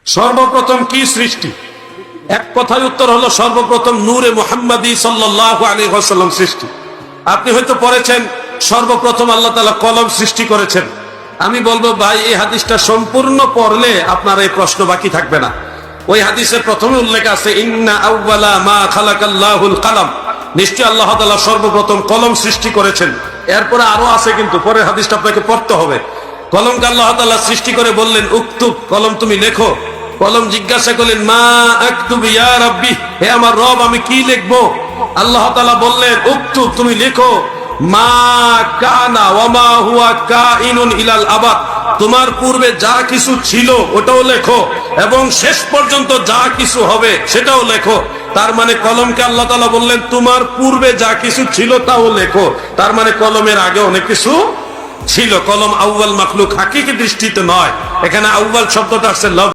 সর্বপ্রথম কি সৃষ্টি? এক কথায় উত্তর হলো সর্বপ্রথম নূরে মুহাম্মাদি সাল্লাল্লাহু আলাইহি ওয়াসাল্লাম সৃষ্টি। আপনি হয়তো পড়েছেন সর্বপ্রথম আল্লাহ তাআলা কলম সৃষ্টি করেছেন। আমি বলবো ভাই, এই হাদিসটা সম্পূর্ণ পড়লে আপনার এই প্রশ্ন বাকি থাকবে না। ওই হাদিসের প্রথমে উল্লেখ আছে ইন্না আউওয়ালা মা খালাকাল্লাহুল কলম, নিশ্চয় আল্লাহ তাআলা সর্বপ্রথম কলম সৃষ্টি করেছেন। এরপরে আরো আছে, কিন্তু পরের হাদিসটা আপনাকে পড়তে হবে। কলমকে আল্লাহ তাআলা সৃষ্টি করে বললেন উক্তুব, কলম তুমি লেখো। কলম জিজ্ঞাসা করলেন মা আকতুব ইয়া রাব্বি, হে আমার রব আমি কি লিখবো? আল্লাহ তাআলা বললেন উক্তুব, তুমি লেখো মা কানা ওয়া মা হুয়া কাইনুন ইলাল আবাদ, তোমার পূর্বে যা কিছু ছিল ওটাও লেখো এবং শেষ পর্যন্ত যা কিছু হবে সেটাও লেখো। তার মানে কলমকে আল্লাহ তাআলা বললেন তোমার পূর্বে যা কিছু ছিল তাও লেখো। তার মানে কলমের আগে অনেক কিছু ছিল। কলম আউয়াল মাখলুক হাকিকি দৃষ্টিতে নয়, এখানে আউয়াল শব্দটা আসছে